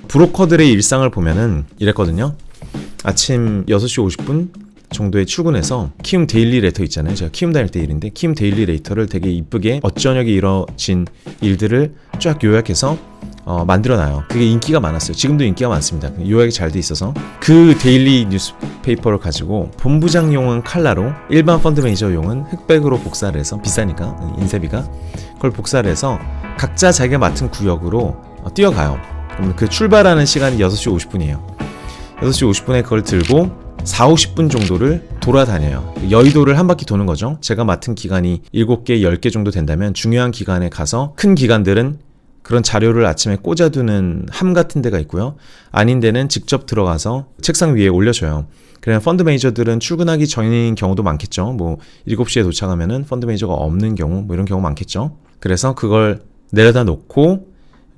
브로커들의 일상을 보면은 이랬거든요. 아침 6시 50분 정도에 출근해서 키움 데일리 레터 있잖아요. 제가 키움 다닐 때 일인데 키움 데일리 레터를 되게 이쁘게 어쩌녁에 이뤄진 일들을 쫙 요약해서 만들어놔요. 그게 인기가 많았어요. 지금도 인기가 많습니다. 요약이 잘 돼 있어서 그 데일리 뉴스페이퍼를 가지고 본부장용은 칼라로, 일반 펀드 매니저용은 흑백으로 복사를 해서, 비싸니까 인쇄비가, 그걸 복사를 해서 각자 자기가 맡은 구역으로 뛰어가요. 그럼 그 출발하는 시간이 6시 50분이에요 6시 50분에 그걸 들고 4, 50분 정도를 돌아다녀요. 여의도를 한 바퀴 도는 거죠. 제가 맡은 기간이 7개, 10개 정도 된다면 중요한 기간에 가서, 큰 기관들은 그런 자료를 아침에 꽂아두는 함 같은 데가 있고요. 아닌 데는 직접 들어가서 책상 위에 올려줘요. 그냥 펀드 매니저들은 출근하기 전인 경우도 많겠죠. 뭐 7시에 도착하면은 펀드 매니저가 없는 경우, 뭐 이런 경우 많겠죠. 그래서 그걸 내려다 놓고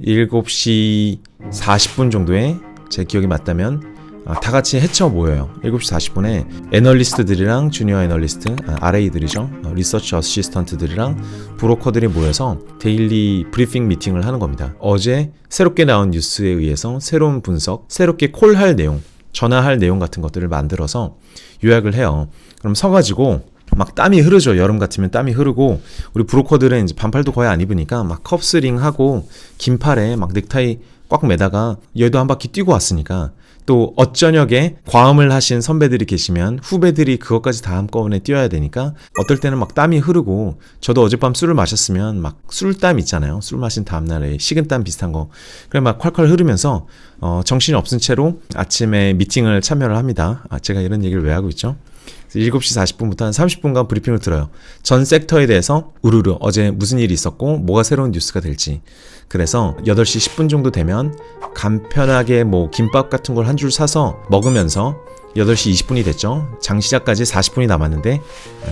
7시 40분 정도에 제 기억이 맞다면 다 같이 헤쳐 모여요. 7시 40분에 애널리스트들이랑 주니어 애널리스트, RA들이죠. 리서치 어시스턴트들이랑 브로커들이 모여서 데일리 브리핑 미팅을 하는 겁니다. 어제 새롭게 나온 뉴스에 의해서 새로운 분석, 새롭게 콜할 내용, 전화할 내용 같은 것들을 만들어서 요약을 해요. 그럼 서가지고 막 땀이 흐르죠. 여름 같으면 땀이 흐르고, 우리 브로커들은 이제 반팔도 거의 안 입으니까 막 컵스링 하고 긴팔에 막 넥타이 꽉 매다가 여의도 한 바퀴 뛰고 왔으니까, 또 어쩌녁에 과음을 하신 선배들이 계시면 후배들이 그것까지 다 한꺼번에 뛰어야 되니까 어떨 때는 막 땀이 흐르고, 저도 어젯밤 술을 마셨으면 막 술땀 있잖아요. 술 마신 다음날에 식은땀 비슷한 거, 그래 막 콸콸 흐르면서 정신이 없은 채로 아침에 미팅을 참여를 합니다. 제가 이런 얘기를 왜 하고 있죠? 7시 40분부터 한 30분간 브리핑을 들어요. 전 섹터에 대해서 우르르 어제 무슨 일이 있었고 뭐가 새로운 뉴스가 될지. 그래서 8시 10분 정도 되면 간편하게 뭐 김밥 같은 걸 한 줄 사서 먹으면서 8시 20분이 됐죠. 장 시작까지 40분이 남았는데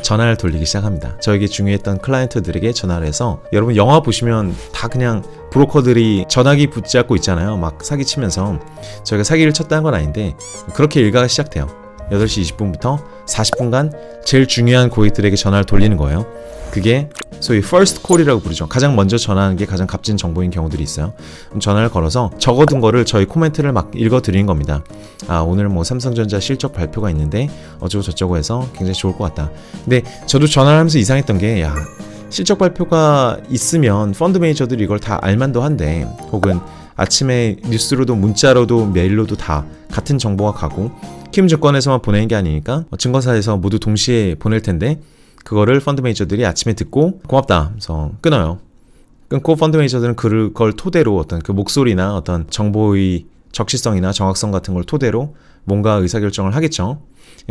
전화를 돌리기 시작합니다. 저에게 중요했던 클라이언트들에게 전화를 해서, 여러분 영화 보시면 다 그냥 브로커들이 전화기 붙잡고 있잖아요. 막 사기치면서. 저희가 사기를 쳤다는 건 아닌데 그렇게 일과가 시작돼요. 8시 20분부터 40분간 제일 중요한 고객들에게 전화를 돌리는 거예요. 그게 소위 first call이라고 부르죠. 가장 먼저 전화하는 게 가장 값진 정보인 경우들이 있어요. 전화를 걸어서 적어둔 거를 저희 코멘트를 막 읽어드리는 겁니다. 오늘 뭐 삼성전자 실적 발표가 있는데 어쩌고 저쩌고 해서 굉장히 좋을 것 같다. 근데 저도 전화를 하면서 이상했던 게, 실적 발표가 있으면 펀드 매니저들이 이걸 다 알만도 한데, 혹은 아침에 뉴스로도 문자로도 메일로도 다 같은 정보가 가고 키움증권에서만 보내는 게 아니니까 증권사에서 모두 동시에 보낼 텐데, 그거를 펀드 매니저들이 아침에 듣고 고맙다 하면서 끊어요. 끊고 펀드 매니저들은 그걸 토대로 어떤 그 목소리나 어떤 정보의 적시성이나 정확성 같은 걸 토대로 뭔가 의사결정을 하겠죠.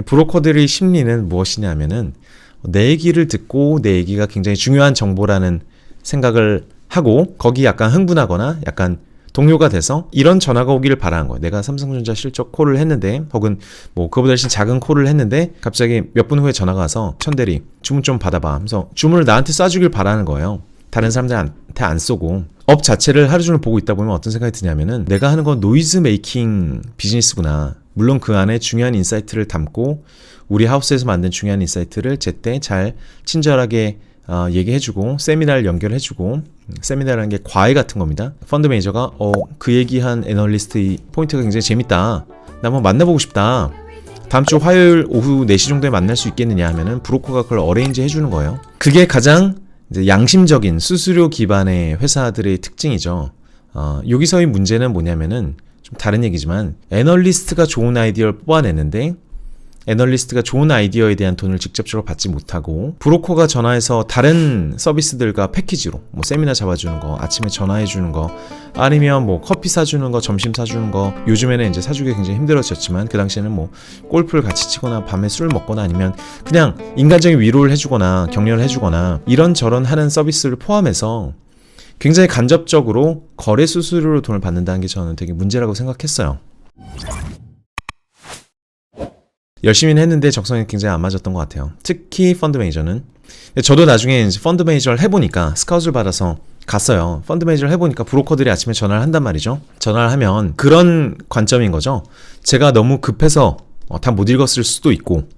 브로커들의 심리는 무엇이냐면은 내 얘기를 듣고 내 얘기가 굉장히 중요한 정보라는 생각을 하고, 거기 약간 흥분하거나 약간 동요가 돼서 이런 전화가 오기를 바라는 거예요. 내가 삼성전자 실적 콜을 했는데, 혹은 뭐 그보다 훨씬 작은 콜을 했는데 갑자기 몇 분 후에 전화가 와서, 천대리 주문 좀 받아봐 하면서 주문을 나한테 쏴주길 바라는 거예요. 다른 사람들한테 안 쏘고. 업 자체를 하루 종일 보고 있다 보면 어떤 생각이 드냐면은, 내가 하는 건 노이즈 메이킹 비즈니스구나. 물론 그 안에 중요한 인사이트를 담고 우리 하우스에서 만든 중요한 인사이트를 제때 잘 친절하게 얘기해주고 세미나를 연결해주고, 세미나라는 게 과외 같은 겁니다. 펀드 매니저가 그 얘기한 애널리스트의 포인트가 굉장히 재밌다, 나 한번 만나보고 싶다, 다음 주 화요일 오후 4시 정도에 만날 수 있겠느냐 하면은 브로커가 그걸 어레인지 해주는 거예요. 그게 가장 이제 양심적인 수수료 기반의 회사들의 특징이죠. 여기서의 문제는 뭐냐면은 좀 다른 얘기지만, 애널리스트가 좋은 아이디어를 뽑아내는데 애널리스트가 좋은 아이디어에 대한 돈을 직접적으로 받지 못하고, 브로커가 전화해서 다른 서비스들과 패키지로 뭐 세미나 잡아주는 거, 아침에 전화해주는 거, 아니면 뭐 커피 사주는 거, 점심 사주는 거, 요즘에는 이제 사주기 굉장히 힘들어졌지만 그 당시에는 뭐 골프를 같이 치거나 밤에 술을 먹거나 아니면 그냥 인간적인 위로를 해주거나 격려를 해주거나 이런저런 하는 서비스를 포함해서 굉장히 간접적으로 거래 수수료로 돈을 받는다는 게 저는 되게 문제라고 생각했어요. 열심히는 했는데 적성이 굉장히 안 맞았던 것 같아요. 특히 펀드 매니저는. 저도 나중에 이제 펀드 매니저를 해보니까, 스카웃을 받아서 갔어요. 펀드 매니저를 해보니까 브로커들이 아침에 전화를 한단 말이죠. 전화를 하면 그런 관점인 거죠. 제가 너무 급해서 다 못 읽었을 수도 있고,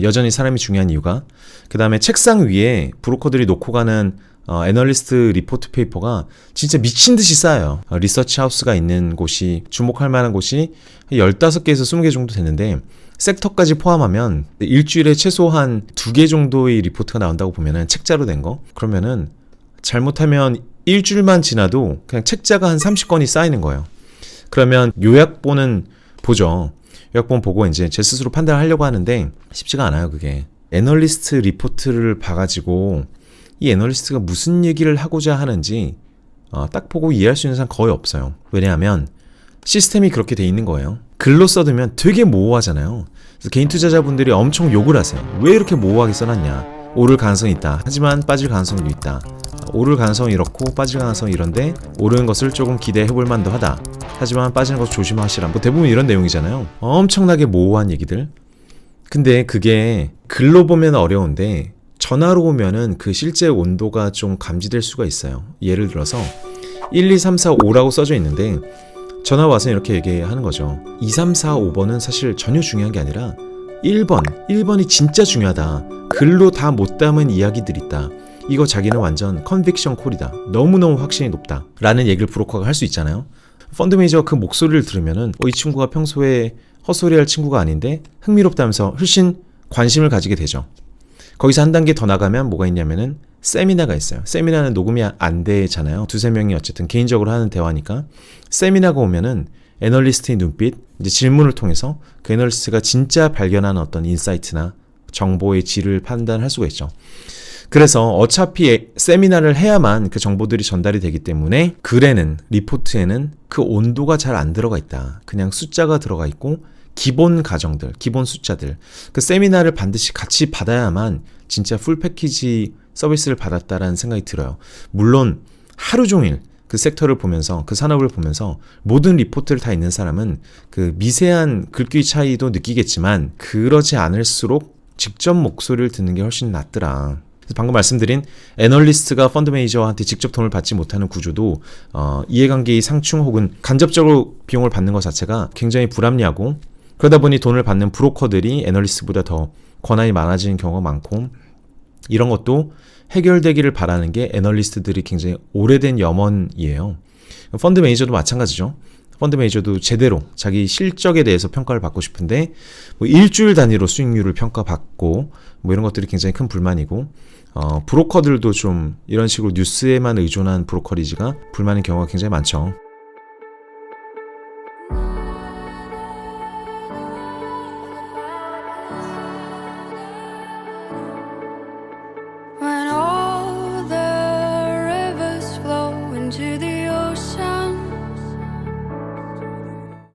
여전히 사람이 중요한 이유가, 그 다음에 책상 위에 브로커들이 놓고 가는 애널리스트 리포트 페이퍼가 진짜 미친 듯이 쌓여요. 리서치 하우스가 있는 곳이, 주목할 만한 곳이 15개에서 20개 정도 되는데, 섹터까지 포함하면 일주일에 최소한 2개 정도의 리포트가 나온다고 보면은, 책자로 된 거. 그러면은 잘못하면 일주일만 지나도 그냥 책자가 한 30건이 쌓이는 거예요. 그러면 요약본은 보죠. 요약본 보고 이제 제 스스로 판단하려고 하는데 쉽지가 않아요, 그게. 애널리스트 리포트를 봐가지고 이 애널리스트가 무슨 얘기를 하고자 하는지 딱 보고 이해할 수 있는 사람 거의 없어요. 왜냐하면 시스템이 그렇게 돼 있는 거예요. 글로 써두면 되게 모호하잖아요. 그래서 개인 투자자분들이 엄청 욕을 하세요. 왜 이렇게 모호하게 써놨냐. 오를 가능성이 있다. 하지만 빠질 가능성도 있다. 오를 가능성이 이렇고 빠질 가능성이 이런데 오르는 것을 조금 기대해볼 만도 하다. 하지만 빠지는 것을 조심하시라. 뭐 대부분 이런 내용이잖아요. 엄청나게 모호한 얘기들. 근데 그게 글로 보면 어려운데 전화로 보면은 그 실제 온도가 좀 감지될 수가 있어요. 예를 들어서 1, 2, 3, 4, 5라고 써져 있는데 전화 와서 이렇게 얘기하는 거죠. 2, 3, 4, 5번은 사실 전혀 중요한 게 아니라 1번이 진짜 중요하다. 글로 다 못 담은 이야기들 있다. 이거 자기는 완전 컨빅션 콜이다. 너무너무 확신이 높다. 라는 얘기를 브로커가 할 수 있잖아요. 펀드 매니저가 그 목소리를 들으면은 이 친구가 평소에 헛소리할 친구가 아닌데 흥미롭다면서 훨씬 관심을 가지게 되죠. 거기서 한 단계 더 나가면 뭐가 있냐면은 세미나가 있어요. 세미나는 녹음이 안 되잖아요. 2-3명이 어쨌든 개인적으로 하는 대화니까. 세미나가 오면은 애널리스트의 눈빛, 이제 질문을 통해서 그 애널리스트가 진짜 발견한 어떤 인사이트나 정보의 질을 판단할 수가 있죠. 그래서 어차피 세미나를 해야만 그 정보들이 전달이 되기 때문에 글에는, 리포트에는 그 온도가 잘 안 들어가 있다. 그냥 숫자가 들어가 있고 기본 가정들, 기본 숫자들. 그 세미나를 반드시 같이 받아야만 진짜 풀 패키지 서비스를 받았다라는 생각이 들어요. 물론 하루 종일 그 섹터를 보면서, 그 산업을 보면서 모든 리포트를 다 읽는 사람은 그 미세한 글귀 차이도 느끼겠지만 그러지 않을수록 직접 목소리를 듣는 게 훨씬 낫더라. 방금 말씀드린 애널리스트가 펀드 매니저한테 직접 돈을 받지 못하는 구조도 이해관계의 상충 혹은 간접적으로 비용을 받는 것 자체가 굉장히 불합리하고, 그러다 보니 돈을 받는 브로커들이 애널리스트보다 더 권한이 많아지는 경우가 많고, 이런 것도 해결되기를 바라는 게 애널리스트들이 굉장히 오래된 염원이에요. 펀드 매니저도 마찬가지죠. 펀드 매니저도 제대로 자기 실적에 대해서 평가를 받고 싶은데 뭐 일주일 단위로 수익률을 평가받고 뭐 이런 것들이 굉장히 큰 불만이고, 브로커들도 좀 이런 식으로 뉴스에만 의존한 브로커리지가 불만인 경우가 굉장히 많죠.